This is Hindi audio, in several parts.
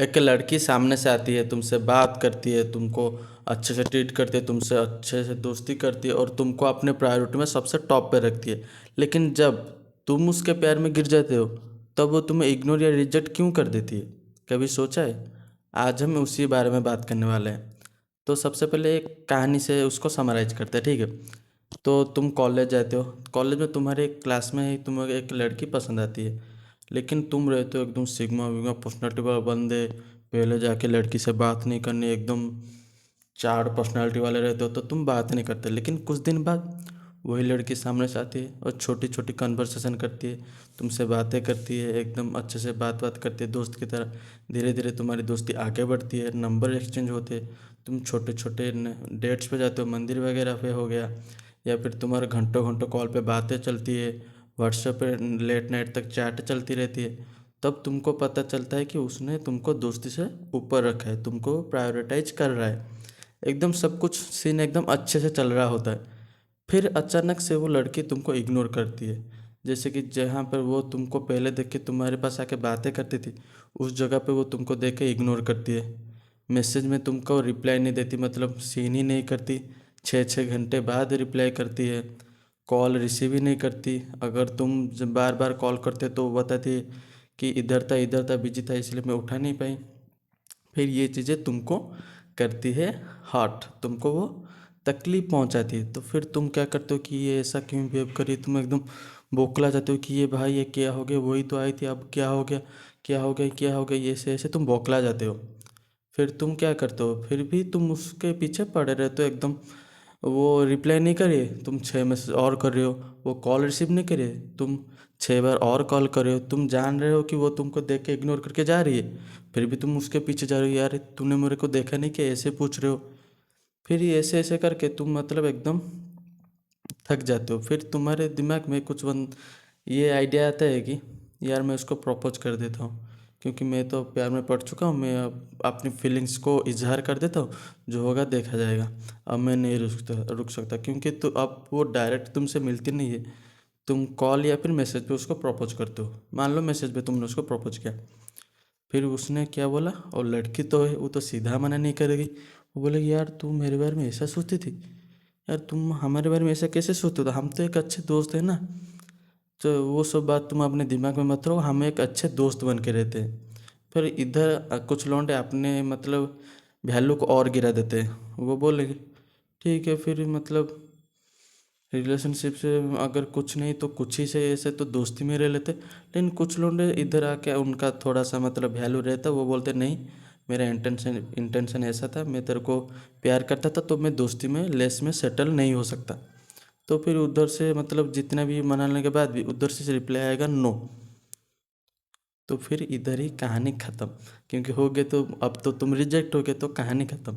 एक लड़की सामने से आती है, तुमसे बात करती है, तुमको अच्छे से ट्रीट करती है, तुमसे अच्छे से दोस्ती करती है और तुमको अपने प्रायोरिटी में सबसे टॉप पे रखती है। लेकिन जब तुम उसके प्यार में गिर जाते हो तब वो तुम्हें इग्नोर या रिजेक्ट क्यों कर देती है? कभी सोचा है? आज हम उसी बारे में बात करने वाले हैं। तो सबसे पहले एक कहानी से उसको समराइज करते हैं, ठीक है? तो तुम कॉलेज जाते हो, कॉलेज में तुम्हारे क्लास में ही तुम्हें एक लड़की पसंद आती है, लेकिन तुम रहते हो एकदम सिग्मा विग्मा पर्सनैलिटी वाले बंदे। पहले जाके लड़की से बात नहीं करनी, एकदम चार पर्सनालिटी वाले रहते हो तो तुम बात नहीं करते। लेकिन कुछ दिन बाद वही लड़की सामने से आती है और छोटी छोटी कन्वर्सेशन करती है, तुमसे बातें करती है, एकदम अच्छे से बात करती है दोस्त की तरह। धीरे धीरे तुम्हारी दोस्ती आगे बढ़ती है, नंबर एक्सचेंज होते हैं, तुम छोटे छोटे डेट्स पे जाते हो, मंदिर वगैरह पे हो गया, या फिर तुम्हारे घंटों घंटों कॉल पे बातें चलती है, व्हाट्सएप पे लेट नाइट तक चैट चलती रहती है। तब तुमको पता चलता है कि उसने तुमको दोस्ती से ऊपर रखा है, तुमको प्रायोरिटाइज कर रहा है, एकदम सब कुछ सीन एकदम अच्छे से चल रहा होता है। फिर अचानक से वो लड़की तुमको इग्नोर करती है। जैसे कि जहाँ पर वो तुमको पहले देख के तुम्हारे पास आके बातें करती थी, उस जगह पे वो तुमको देख के इग्नोर करती है। मैसेज में तुमको रिप्लाई नहीं देती, मतलब सीन ही नहीं करती। 6-6 घंटे बाद रिप्लाई करती है। कॉल रिसीव ही नहीं करती। अगर तुम जब बार बार कॉल करते तो वो बताती है कि इधर था बिजी था इसलिए मैं उठा नहीं पाई। फिर ये चीज़ें तुमको करती है हर्ट, तुमको वो तकलीफ पहुंचाती है। तो फिर तुम क्या करते हो कि ये ऐसा क्यों बिहेव करी, तुम एकदम बौखला जाते हो कि ये भाई ये क्या हो गया, वही तो आई थी, अब क्या हो गया, क्या हो गया, क्या हो गया, ये ऐसे ऐसे तुम बौखला जाते हो। फिर तुम क्या करते हो, फिर भी तुम उसके पीछे पड़े रहते हो एकदम। वो रिप्लाई नहीं करे, तुम 6 मैसेज और कर रहे हो, वो कॉल रिसीव नहीं करे, तुम 6 बार और कॉल कर रहे हो, तुम जान रहे हो कि वो तुमको देख के इग्नोर करके जा रही है, फिर भी तुम उसके पीछे जा रहे हो, यार तूने मेरे को देखा नहीं कि ऐसे पूछ रहे हो। फिर ये ऐसे ऐसे करके तुम मतलब एकदम थक जाते हो। फिर तुम्हारे दिमाग में ये आइडिया आता है कि यार मैं उसको प्रपोज कर देता हूँ, क्योंकि मैं तो प्यार में पड़ चुका हूँ, मैं अब अपनी फीलिंग्स को इजहार कर देता हूँ, जो होगा देखा जाएगा। अब मैं नहीं रुक सकता, क्योंकि तो अब वो डायरेक्ट तुमसे मिलती नहीं है, तुम कॉल या फिर मैसेज पे उसको प्रपोज करते हो। मान लो मैसेज पे तुमने उसको प्रपोज किया, फिर उसने क्या बोला, और लड़की तो है वो तो सीधा मना नहीं करेगी। वो बोलेगी यार तू मेरे बारे में ऐसा सोचती थी, यार तुम हमारे बारे में ऐसा कैसे सोचते हो, तो हम तो एक अच्छे दोस्त हैं ना। तो वो सब बात तुम अपने दिमाग में मत रखो, हम एक अच्छे दोस्त बन के रहते हैं। फिर इधर कुछ लौंडे अपने मतलब वैल्यू को और गिरा देते हैं। वो बोलेगी ठीक है, फिर मतलब रिलेशनशिप से अगर कुछ नहीं तो कुछ ही से ऐसे तो दोस्ती में रह लेते। लेकिन कुछ लोग इधर आके उनका थोड़ा सा मतलब वैल्यू रहता, वो बोलते नहीं, मेरा इंटेंशन ऐसा था, मैं तेरे को प्यार करता था, तो मैं दोस्ती में लेस में सेटल नहीं हो सकता। तो फिर उधर से मतलब जितना भी मनाने के बाद भी उधर से रिप्लाई आएगा नो। तो फिर इधर ही कहानी ख़त्म, क्योंकि हो गए तो अब तो तुम रिजेक्ट हो गए तो कहानी ख़त्म।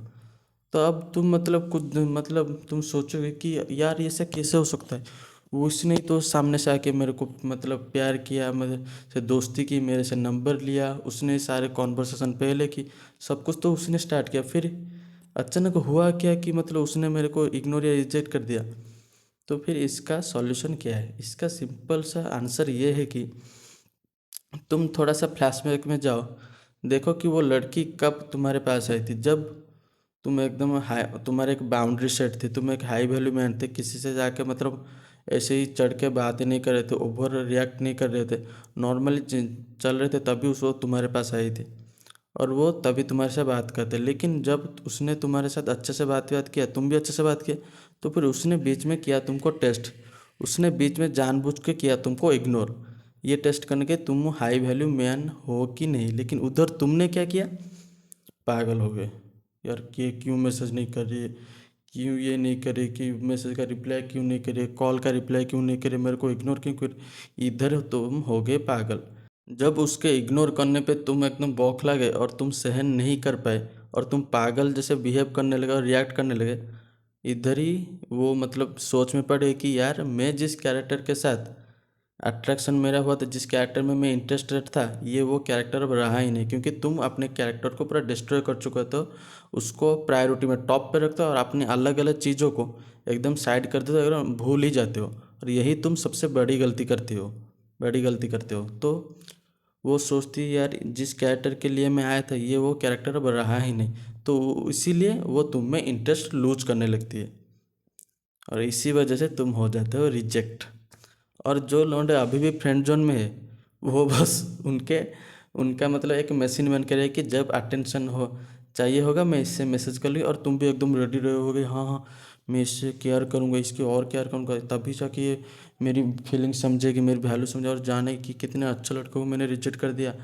तो अब तुम मतलब कुछ मतलब तुम सोचोगे कि यार ये सब कैसे हो सकता है, उसने ही तो सामने से आके मेरे को मतलब प्यार किया, मेरे से दोस्ती की, मेरे से नंबर लिया, उसने सारे कॉन्वर्सेशन पहले की, सब कुछ तो उसने स्टार्ट किया, फिर अचानक हुआ क्या कि मतलब उसने मेरे को इग्नोर या रिजेक्ट कर दिया। तो फिर इसका सॉल्यूशन क्या है? इसका सिंपल सा आंसर ये है कि तुम थोड़ा सा फ्लैशबैक में जाओ, देखो कि वो लड़की कब तुम्हारे पास आई थी, जब तुम एकदम हाई, तुम्हारे एक बाउंड्री सेट थी, तुम एक हाई वैल्यू मैन थे, किसी से जाके मतलब ऐसे ही चढ़ के बातें नहीं कर रहे थे, ओवर रिएक्ट नहीं कर रहे थे, नॉर्मली चल रहे थे, तभी उस वो तुम्हारे पास आई थी और वो तभी तुम्हारे से बात करते। लेकिन जब उसने तुम्हारे साथ अच्छे से बात किया, तुम भी अच्छे से बात किए, तो फिर उसने बीच में किया तुमको टेस्ट, उसने बीच में जानबूझ के किया तुमको इग्नोर, ये टेस्ट करने के तुम हाई वैल्यू मैन हो कि नहीं। लेकिन उधर तुमने क्या किया, पागल हो गए, यार ये क्यों मैसेज नहीं कर रही है, क्यों ये नहीं करे, कि मैसेज का रिप्लाई क्यों नहीं करे, कॉल का रिप्लाई क्यों नहीं करे, मेरे को इग्नोर क्यों कर। इधर तुम हो गए पागल। जब उसके इग्नोर करने पे तुम एकदम बौखला गए और तुम सहन नहीं कर पाए और तुम पागल जैसे बिहेव करने लगे और रिएक्ट करने लगे, इधर ही वो मतलब सोच में पड़े कि यार मैं जिस कैरेक्टर के साथ अट्रैक्शन मेरा हुआ था, जिस कैरेक्टर में मैं इंटरेस्टेड था, ये वो कैरेक्टर अब रहा ही नहीं, क्योंकि तुम अपने कैरेक्टर को पूरा डिस्ट्रॉय कर चुके हो। तो उसको प्रायोरिटी में टॉप पे रखते हो और अपनी अलग अलग चीज़ों को एकदम साइड कर देते हो, एकदम भूल ही जाते हो, और यही तुम सबसे बड़ी गलती करते हो, बड़ी गलती करते हो। तो वो सोचती है यार जिस कैरेक्टर के लिए मैं आया था ये वो कैरेक्टर अब रहा ही नहीं, तो इसीलिए वो तुम में इंटरेस्ट लूज करने लगती है और इसी वजह से तुम हो जाते हो रिजेक्ट। और जो लौंडे अभी भी फ्रेंड जोन में है वो बस उनके उनका मतलब एक मशीन बन के रहे कि जब अटेंशन हो चाहिए होगा मैं इससे मैसेज कर लूँगी और तुम भी एकदम रेडी रहे होगे, हाँ हाँ मैं इससे केयर करूँगा, इसकी और केयर करूँगा, तभी जाके ये मेरी फीलिंग समझेगी, मेरी वैल्यू समझे और जाने कि कितने अच्छे लड़के को मैंने रिजेक्ट कर दिया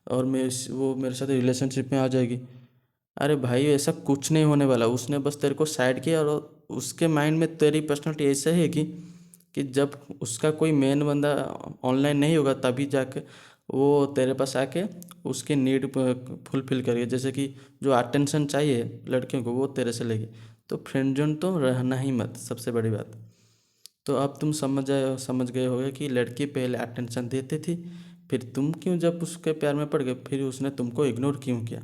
और वो मेरे साथ रिलेशनशिप में आ जाएगी। अरे भाई ऐसा कुछ नहीं होने वाला, उसने बस तेरे को साइड किया और उसके माइंड में तेरी पर्सनालिटी ऐसा है कि जब उसका कोई मेन बंदा ऑनलाइन नहीं होगा तभी जाके वो तेरे पास आके उसकी नीड फुलफिल करेगी, जैसे कि जो अटेंशन चाहिए लड़कियों को वो तेरे से लेगी। तो फ्रेंड जोन तो रहना ही मत, सबसे बड़ी बात। तो अब तुम समझ गए होगे कि लड़की पहले अटेंशन देती थी, फिर तुम क्यों जब उसके प्यार में पड़ गए फिर उसने तुमको इग्नोर क्यों किया।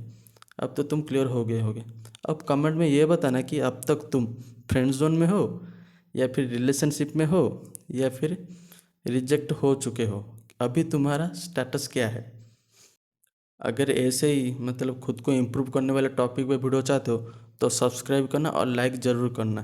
अब तो तुम क्लियर हो गए होगे। अब कमेंट में ये बताना कि अब तक तुम फ्रेंड जोन में हो या फिर रिलेशनशिप में हो या फिर रिजेक्ट हो चुके हो, अभी तुम्हारा स्टेटस क्या है। अगर ऐसे ही मतलब खुद को इम्प्रूव करने वाले टॉपिक पे वीडियो चाहते हो तो सब्सक्राइब करना और लाइक ज़रूर करना।